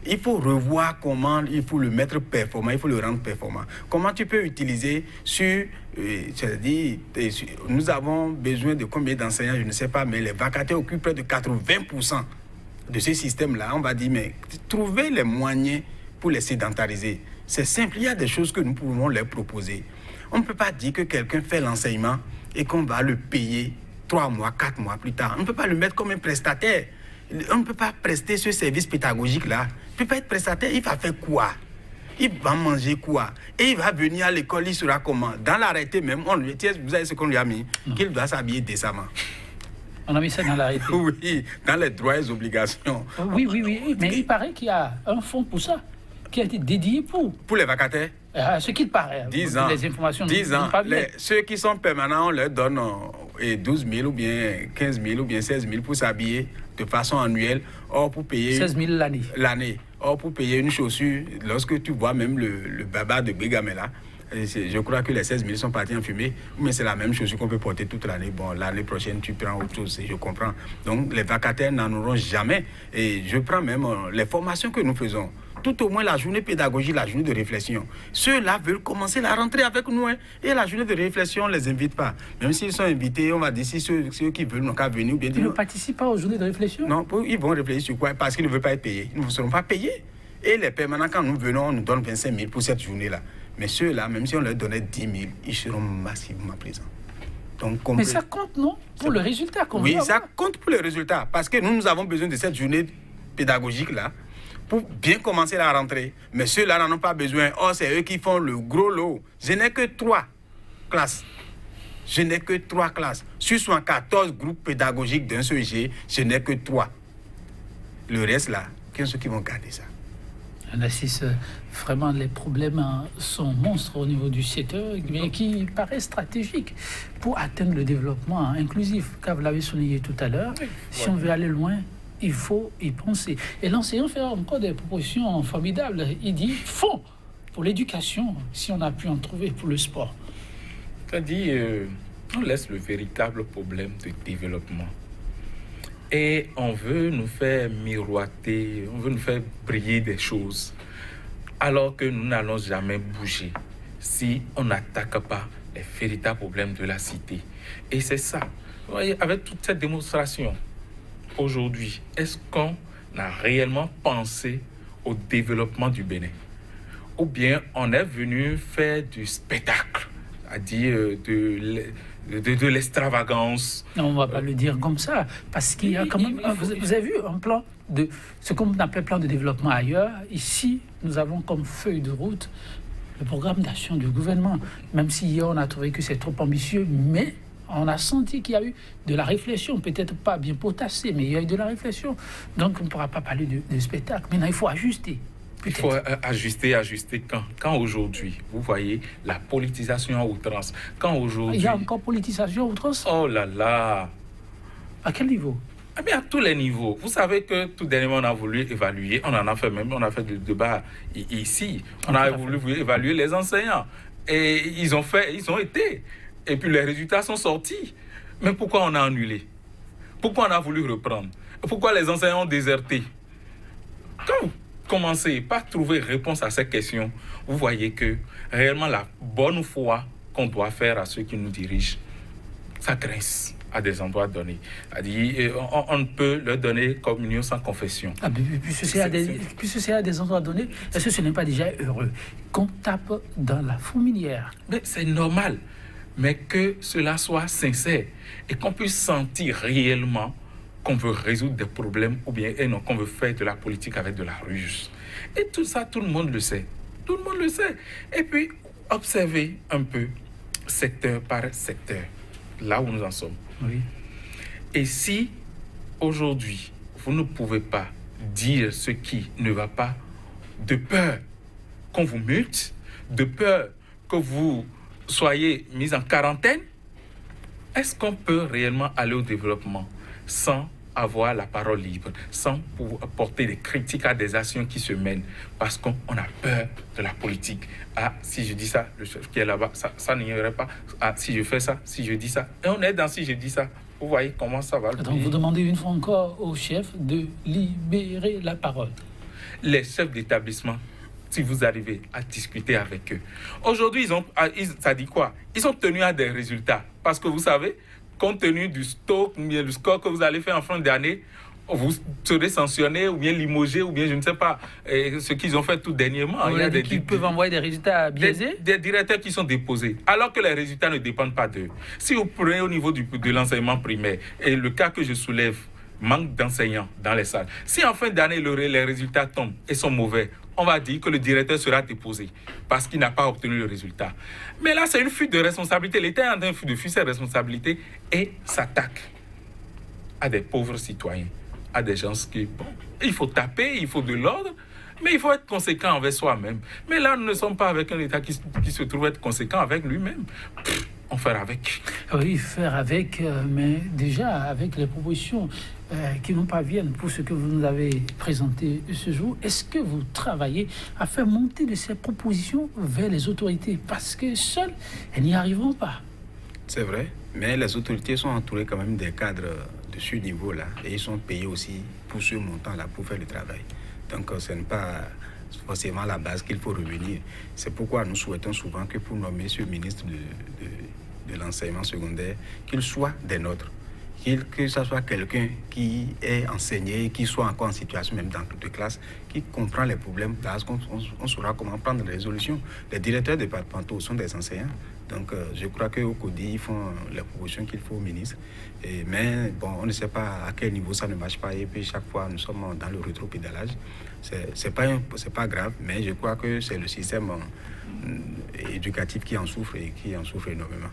Il faut revoir comment il faut le mettre performant, il faut le rendre performant. Comment tu peux utiliser nous avons besoin de combien d'enseignants, je ne sais pas, mais les vacataires occupent près de 80% de ce système-là. On va dire, mais trouver les moyens pour les sédentariser. C'est simple, il y a des choses que nous pouvons leur proposer. On ne peut pas dire que quelqu'un fait l'enseignement et qu'on va le payer 3 mois, 4 mois plus tard. On ne peut pas le mettre comme un prestataire. On ne peut pas prester ce service pédagogique-là. Il ne peut pas être prestataire. Il va faire quoi? Il va manger quoi? Et il va venir à l'école, il sera comment? Dans l'arrêté même, vous savez ce qu'on lui a mis? Qu'il doit s'habiller décemment. On a mis ça dans l'arrêté. Oui, dans les droits et les obligations. Oui, mais il paraît qu'il y a un fonds pour ça, qui a été dédié pour les vacataires. Ce qu'il paraît. 10 ans. Les informations 10 ans. Pas bien. Ceux qui sont permanents, on leur donne 12 000 ou bien 15 000 ou bien 16 000 pour s'habiller de façon annuelle. Or, pour payer... 16 000 l'année. Or, pour payer une chaussure, lorsque tu vois même le baba de Bégamela, je crois que les 16 000 sont partis en fumée, mais c'est la même chaussure qu'on peut porter toute l'année. Bon, l'année prochaine, tu prends autre chose, je comprends. Donc, les vacataires n'en auront jamais. Et je prends même les formations que nous faisons. Tout au moins la journée pédagogique, la journée de réflexion. Ceux-là veulent commencer la rentrée avec nous. Et la journée de réflexion, on ne les invite pas. Même s'ils sont invités, on va dire si ceux qui veulent n'ont qu'à venir. Ils ne participent pas aux journées de réflexion? Non, ils vont réfléchir sur quoi? Parce qu'ils ne veulent pas être payés. Ils ne seront pas payés. Et les permanents, quand nous venons, on nous donne 25 000 pour cette journée-là. Mais ceux-là, même si on leur donnait 10 000, ils seront massivement présents. Donc, mais ça compte, non? Pour le résultat qu'on veut avoir. Oui, ça compte pour le résultat. Parce que nous avons besoin de cette journée pédagogique-là pour bien commencer la rentrée. Mais ceux-là n'en ont pas besoin. Or, c'est eux qui font le gros lot. Je n'ai que 3 classes. Sur 74 groupes pédagogiques d'un CEG, je n'ai que 3. Le reste, là, qui sont ceux qui vont garder ça? On assiste vraiment, les problèmes sont monstres au niveau du secteur, mais qui paraît stratégique pour atteindre le développement inclusif. Car vous l'avez souligné tout à l'heure, si on veut aller loin, il faut y penser. Et l'enseignant fait encore des propositions formidables. Il dit fonds pour l'éducation, si on a pu en trouver pour le sport. C'est-à-dire, on laisse le véritable problème de développement. Et on veut nous faire miroiter, on veut nous faire briller des choses, alors que nous n'allons jamais bouger si on n'attaque pas les véritables problèmes de la cité. Et c'est ça. Vous voyez, avec toute cette démonstration, aujourd'hui, est-ce qu'on a réellement pensé au développement du Bénin? Ou bien on est venu faire du spectacle, c'est-à-dire de l'extravagance. Non, on ne va pas le dire comme ça, parce qu'il y a quand même... Vous avez vu un plan de... ce qu'on appelle plan de développement ailleurs. Ici, nous avons comme feuille de route le programme d'action du gouvernement. Même si hier, on a trouvé que c'est trop ambitieux, mais on a senti qu'il y a eu de la réflexion, peut-être pas bien potassée, mais il y a eu de la réflexion. Donc, on ne pourra pas parler de spectacle. Maintenant, il faut ajuster. Il faut ajuster quand aujourd'hui, vous voyez la politisation à outrance. Quand aujourd'hui... Il y a encore politisation à outrance? Oh là là! À quel niveau? Eh bien, à tous les niveaux. Vous savez que tout dernièrement, on a voulu évaluer, on en a fait même, on a fait du débat ici. On a voulu évaluer les enseignants. Et ils ont été. Et puis les résultats sont sortis. Mais pourquoi on a annulé? Pourquoi on a voulu reprendre? Pourquoi les enseignants ont déserté? Quand vous commencez par trouver réponse à ces questions, vous voyez que réellement la bonne foi qu'on doit faire à ceux qui nous dirigent, ça grince à des endroits donnés. C'est-à-dire, on ne peut leur donner communion sans confession. Ah, puisque c'est à des endroits donnés, est-ce que ce n'est pas déjà heureux qu'on tape dans la fourmilière? Mais c'est normal, mais que cela soit sincère et qu'on puisse sentir réellement qu'on veut résoudre des problèmes ou bien non, qu'on veut faire de la politique avec de la ruse. Et tout ça, tout le monde le sait. Tout le monde le sait. Et puis, observez un peu, secteur par secteur, là où nous en sommes. Oui. Et si, aujourd'hui, vous ne pouvez pas dire ce qui ne va pas, de peur qu'on vous multe, de peur que vous soyez mis en quarantaine, est-ce qu'on peut réellement aller au développement sans avoir la parole libre, sans pouvoir porter des critiques à des actions qui se mènent, parce qu'on a peur de la politique? Ah, si je dis ça, le chef qui est là-bas, ça n'irait pas. Ah, si je fais ça, si je dis ça. Et on est dans si je dis ça. Vous voyez comment ça va. Donc vous demandez une fois encore au chef de libérer la parole. les chefs d'établissement, si vous arrivez à discuter avec eux. Aujourd'hui, ça dit quoi? Ils sont tenus à des résultats. Parce que vous savez, compte tenu du score que vous allez faire en fin d'année, vous serez sanctionné ou bien limogé ou bien je ne sais pas ce qu'ils ont fait tout dernièrement. Il y a des qui peuvent envoyer des résultats biaisés. Des directeurs qui sont déposés alors que les résultats ne dépendent pas d'eux. Si vous prenez au niveau de l'enseignement primaire et le cas que je soulève, manque d'enseignants dans les salles. Si en fin d'année les résultats tombent et sont mauvais, on va dire que le directeur sera déposé parce qu'il n'a pas obtenu le résultat. Mais là, c'est une fuite de responsabilité. L'État est en train de fuir ses responsabilités et s'attaque à des pauvres citoyens, à des gens qui, bon, il faut taper, il faut de l'ordre, mais il faut être conséquent envers soi-même. Mais là, nous ne sommes pas avec un État qui se trouve être conséquent avec lui-même. On fait avec. Oui, faire avec, mais déjà avec les propositions qui nous parviennent pour ce que vous nous avez présenté ce jour, est-ce que vous travaillez à faire monter de ces propositions vers les autorités? Parce que seules, elles n'y arriveront pas. C'est vrai, mais les autorités sont entourées quand même des cadres de ce niveau-là et ils sont payés aussi pour ce montant-là pour faire le travail. Donc ce n'est pas forcément la base qu'il faut revenir. C'est pourquoi nous souhaitons souvent que pour nommer ce ministre de l'enseignement secondaire, qu'il soit des nôtres. Que ce soit quelqu'un qui est enseigné, qui soit encore en situation même dans toute classe, qui comprend les problèmes, parce qu'on saura comment prendre les résolutions. Les directeurs départementaux sont des enseignants. Donc je crois qu'au CODI, ils font les propositions qu'il faut au ministre. Mais bon, on ne sait pas à quel niveau ça ne marche pas. Et puis chaque fois, nous sommes dans le rétropédalage. C'est pas grave, mais je crois que c'est le système éducatif qui en souffre et qui en souffre énormément.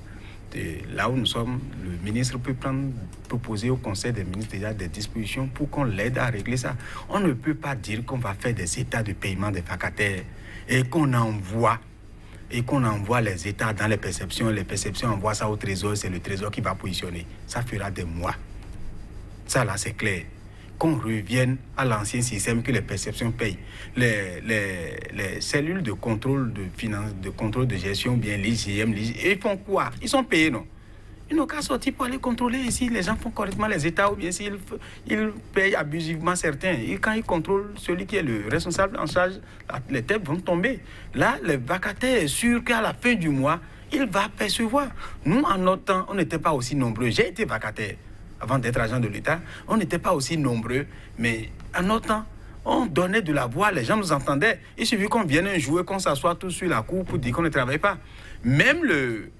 Et là où nous sommes, le ministre peut proposer au Conseil des ministres déjà des dispositions pour qu'on l'aide à régler ça. On ne peut pas dire qu'on va faire des états de paiement des vacataires et qu'on envoie les états dans les perceptions envoient ça au trésor, c'est le trésor qui va positionner. Ça fera des mois. Ça là, c'est clair. Qu'on revienne à l'ancien système que les perceptions payent. Les cellules de contrôle de finance, de contrôle de gestion, bien l'IGM, ils font quoi? Ils sont payés, non? Ils n'ont qu'à sortir pour aller contrôler si les gens font correctement les états ou bien s'ils payent abusivement certains. Et quand ils contrôlent celui qui est le responsable en charge, les têtes vont tomber. Là, le vacataire est sûr qu'à la fin du mois, il va percevoir. Nous, en notre temps, on n'était pas aussi nombreux. J'ai été vacataire avant d'être agent de l'État. On n'était pas aussi nombreux, mais en notre temps, on donnait de la voix, les gens nous entendaient. Il suffit qu'on vienne un jour et qu'on s'assoie tous sur la cour pour dire qu'on ne travaille pas. Même le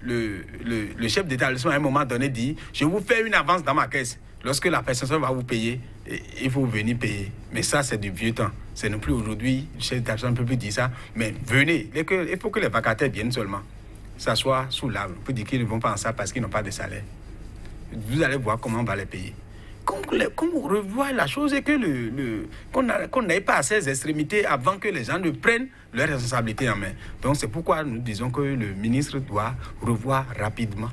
chef d'établissement, à un moment donné, dit « Je vous fais une avance dans ma caisse. Lorsque la personne va vous payer, il faut venir payer. » Mais ça, c'est du vieux temps. C'est non plus aujourd'hui, le chef d'établissement ne peut plus dire ça. Mais venez, il faut que les vacataires viennent seulement s'asseoir sous l'arbre pour dire qu'ils ne vont pas en ça parce qu'ils n'ont pas de salaire. Vous allez voir comment on va les payer. Qu'on revoie la chose et que qu'on n'aille pas à ces extrémités avant que les gens ne prennent leurs responsabilités en main. Donc c'est pourquoi nous disons que le ministre doit revoir rapidement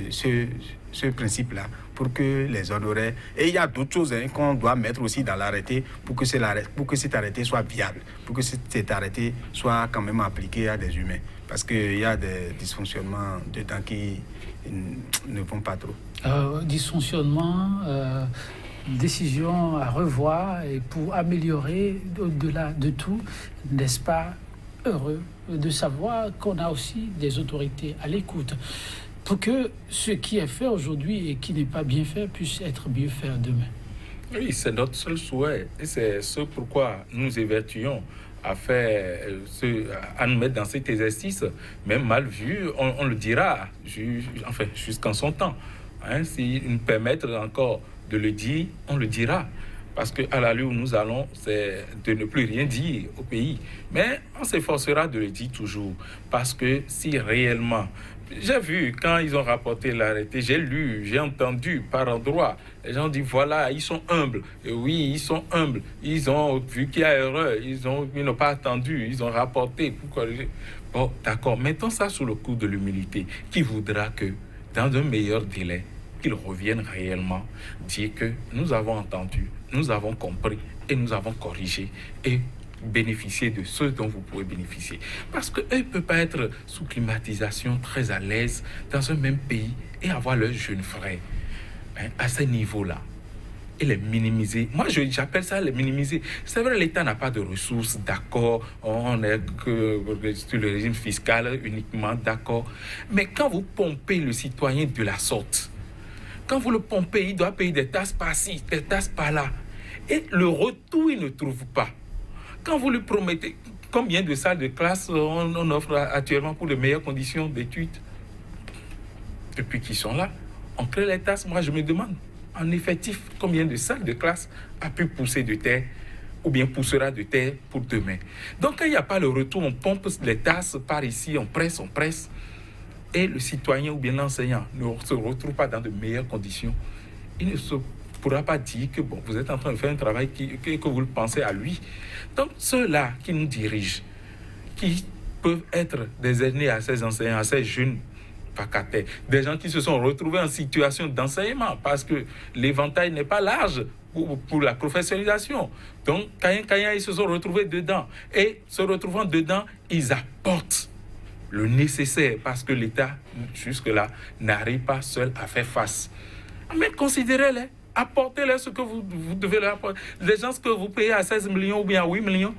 ce principe-là pour que les honoraires... Et il y a d'autres choses qu'on doit mettre aussi dans l'arrêté pour que cet arrêté soit viable, pour que cet arrêté soit quand même appliqué à des humains. Parce qu'il y a des dysfonctionnements dedans qui ne vont pas trop. Dysfonctionnement, décision à revoir et pour améliorer au-delà de tout, n'est-ce pas heureux de savoir qu'on a aussi des autorités à l'écoute pour que ce qui est fait aujourd'hui et qui n'est pas bien fait puisse être mieux fait demain. Oui, c'est notre seul souhait et c'est ce pourquoi nous évertuons à nous mettre dans cet exercice, même mal vu, on le dira, jusqu'en son temps. S'ils nous permettent encore de le dire, on le dira. Parce qu'à l'allure où nous allons, c'est de ne plus rien dire au pays. Mais on s'efforcera de le dire toujours. Parce que si réellement... J'ai vu, quand ils ont rapporté l'arrêté, j'ai lu, j'ai entendu par endroits, les gens disent, voilà, ils sont humbles. Et oui, ils sont humbles. Ils ont vu qu'il y a erreur. Ils n'ont pas attendu. Ils ont rapporté pour corriger. Bon, d'accord. Mettons ça sous le coup de l'humilité. Qui voudra que, dans un meilleur délai, qu'ils reviennent réellement dire que nous avons entendu, nous avons compris et nous avons corrigé et bénéficier de ce dont vous pouvez bénéficier. Parce qu'eux ne peuvent pas être sous climatisation très à l'aise dans un même pays et avoir leurs jeunes frères à ce niveau-là. et les minimiser. Moi, j'appelle ça les minimiser. C'est vrai, l'État n'a pas de ressources, d'accord. On est que sur le régime fiscal uniquement, d'accord. Mais quand vous pompez le citoyen de la sorte, quand vous le pompez, il doit payer des taxes par-ci, des taxes par-là. Et le retour, il ne trouve pas. Quand vous lui promettez, combien de salles de classe on offre actuellement pour de meilleures conditions d'études? Depuis qu'ils sont là, on crée les tasses. Moi, je me demande, en effectif, combien de salles de classe a pu pousser de terre ou bien poussera de terre pour demain. Donc, quand il n'y a pas le retour, on pompe les tasses par ici, on presse, et le citoyen ou bien l'enseignant ne se retrouve pas dans de meilleures conditions. Il ne se pourra pas dire que bon, vous êtes en train de faire un travail que vous le pensez à lui. Donc, ceux-là qui nous dirigent, qui peuvent être des aînés à ces enseignants, à ces jeunes vacataires, des gens qui se sont retrouvés en situation d'enseignement parce que l'éventail n'est pas large pour la professionnalisation. Donc, quand ils se sont retrouvés dedans, et se retrouvant dedans, ils apportent le nécessaire parce que l'État, jusque-là, n'arrive pas seul à faire face. Mais considérez-les, apportez-leur ce que vous devez leur apporter. Les gens que vous payez à 16 millions ou bien à 8 millions,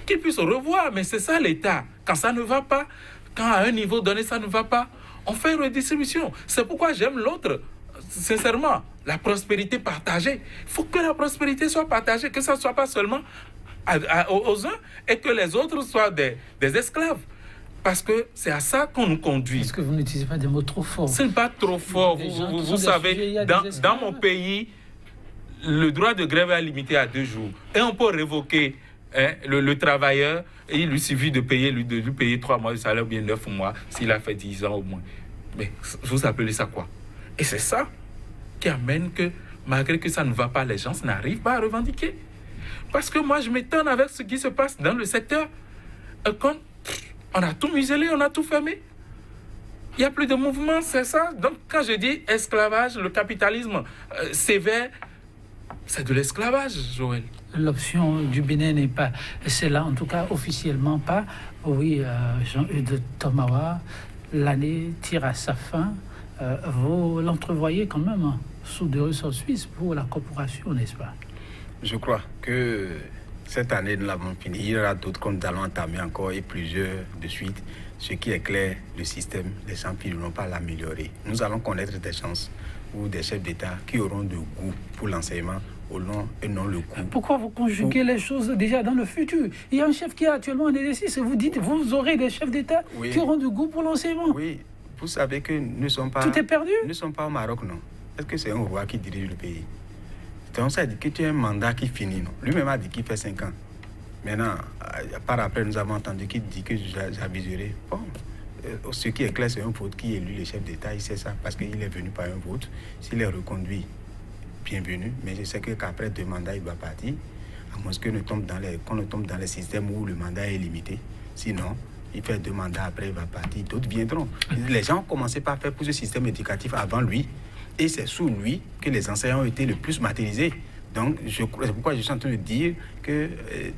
qu'ils puissent revoir. Mais c'est ça l'État. Quand ça ne va pas, quand à un niveau donné ça ne va pas, on fait une redistribution. C'est pourquoi j'aime l'autre. Sincèrement, la prospérité partagée. Il faut que la prospérité soit partagée, que ça ne soit pas seulement aux uns et que les autres soient des esclaves. Parce que c'est à ça qu'on nous conduit. Est-ce que vous n'utilisez pas des mots trop forts? Ce n'est pas trop fort. Vous savez, dans mon pays, le droit de grève est limité à 2 jours. Et on peut révoquer le travailleur, et il lui suffit de lui payer 3 mois de salaire ou bien 9 mois, s'il a fait 10 ans au moins. Mais vous appelez ça quoi? Et c'est ça qui amène que, malgré que ça ne va pas, les gens n'arrivent pas à revendiquer. Parce que moi, je m'étonne avec ce qui se passe dans le secteur. On a tout muselé, on a tout fermé. Il n'y a plus de mouvement, c'est ça. Donc, quand je dis esclavage, le capitalisme sévère, c'est de l'esclavage, Joël. L'option du Bénin n'est pas, c'est là en tout cas officiellement pas. Oui, Jean-Eudes Tomawa, l'année tire à sa fin. Vous l'entrevoyez quand même sous de ressorts suisses pour la corporation, n'est-ce pas? Je crois que cette année, nous l'avons fini. Il y aura d'autres que nous allons entamer encore et plusieurs de suite. Ce qui est clair, le système, les gens ne vont pas l'améliorer. Nous allons connaître des gens ou des chefs d'État qui auront de goût pour l'enseignement et non le goût. Pourquoi vous conjuguez les choses déjà dans le futur? Il y a un chef qui est actuellement en exercice et vous dites vous aurez des chefs d'État qui auront du goût pour l'enseignement. Oui, vous savez que nous ne sommes pas... Tout est perdu? Nous ne sommes pas au Maroc, non. Est-ce que c'est un roi qui dirige le pays? Donc ça dit que tu as un mandat qui finit, non. Lui-même a dit qu'il fait 5 ans. Maintenant, par après, nous avons entendu qu'il dit que j'aviserai. Bon, ce qui est clair, c'est un vote qui élu le chef d'État. Il sait ça parce qu'il est venu par un vote. S'il est reconduit, bienvenue. Mais je sais qu'après 2 mandats, il va partir. À moins qu'on ne tombe dans les systèmes où le mandat est limité. Sinon, il fait 2 mandats après, il va partir. D'autres viendront. Les gens ont commencé par faire pour ce système éducatif avant lui. Et c'est sous lui que les enseignants ont été le plus martyrisés. Donc, c'est pourquoi je suis en train de dire que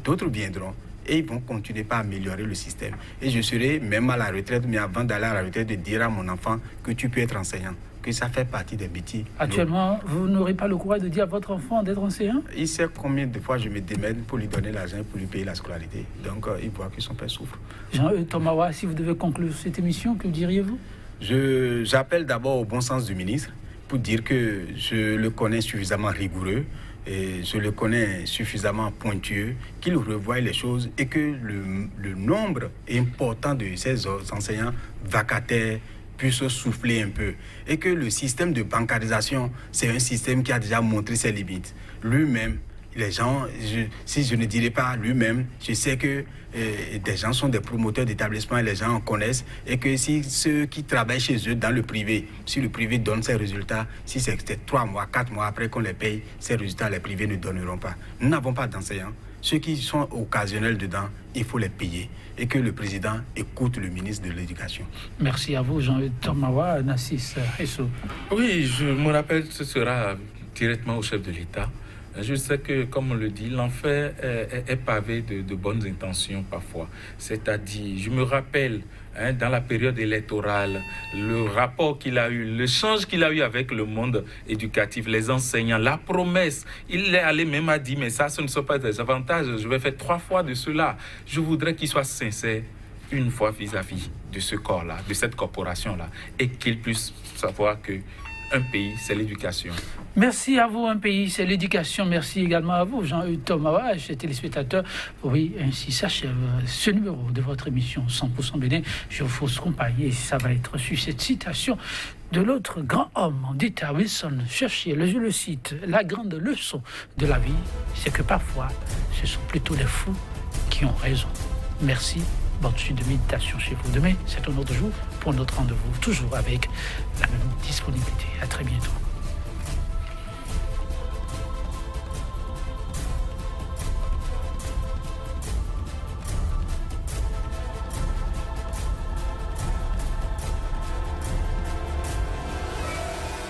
d'autres viendront et ils vont continuer par améliorer le système. Et je serai même à la retraite, mais avant d'aller à la retraite, de dire à mon enfant que tu peux être enseignant, que ça fait partie des métiers. Actuellement, vous n'aurez pas le courage de dire à votre enfant d'être enseignant? Il sait combien de fois je me démène pour lui donner l'argent et pour lui payer la scolarité. Donc, il voit que son père souffre. Jean-Eudes Tomawa, si vous devez conclure cette émission, que diriez-vous? J'appelle d'abord au bon sens du ministre pour dire que je le connais suffisamment rigoureux, et je le connais suffisamment pointueux, qu'il revoie les choses et que le nombre important de ces enseignants vacataires puisse souffler un peu. Et que le système de bancarisation, c'est un système qui a déjà montré ses limites. Lui-même, les gens, si je ne dirais pas lui-même, je sais que des gens sont des promoteurs d'établissements et les gens en connaissent, et que si ceux qui travaillent chez eux dans le privé, si le privé donne ses résultats, si c'est 3 mois, 4 mois après qu'on les paye, ces résultats, les privés ne donneront pas. Nous n'avons pas d'enseignants. Ceux qui sont occasionnels dedans, il faut les payer. Et que le président écoute le ministre de l'Éducation. Merci à vous, Jean-Eudes Tomawa. Nassis Hessou. Oui, je me rappelle que ce sera directement au chef de l'État. Je sais que, comme on le dit, l'enfer est pavé de bonnes intentions parfois. C'est-à-dire, je me rappelle dans la période électorale, le rapport qu'il a eu, l'échange qu'il a eu avec le monde éducatif, les enseignants, la promesse. Il est allé même à dire, mais ça, ce ne sont pas des avantages, je vais faire 3 fois de cela. Je voudrais qu'il soit sincère une fois vis-à-vis de ce corps-là, de cette corporation-là, et qu'il puisse savoir que un pays, c'est l'éducation. Merci à vous, un pays, c'est l'éducation. Merci également à vous, Jean-Eudes Thomas, chers téléspectateurs. Oui, ainsi s'achève ce numéro de votre émission 100% Bénin. Je vous compagnie et ça va être sur cette citation de l'autre grand homme d'État, Wilson Churchill. Je le cite, la grande leçon de la vie, c'est que parfois, ce sont plutôt les fous qui ont raison. Merci. Bonne suite de méditation chez vous. Demain, c'est un autre jour pour notre rendez-vous, toujours avec la même disponibilité.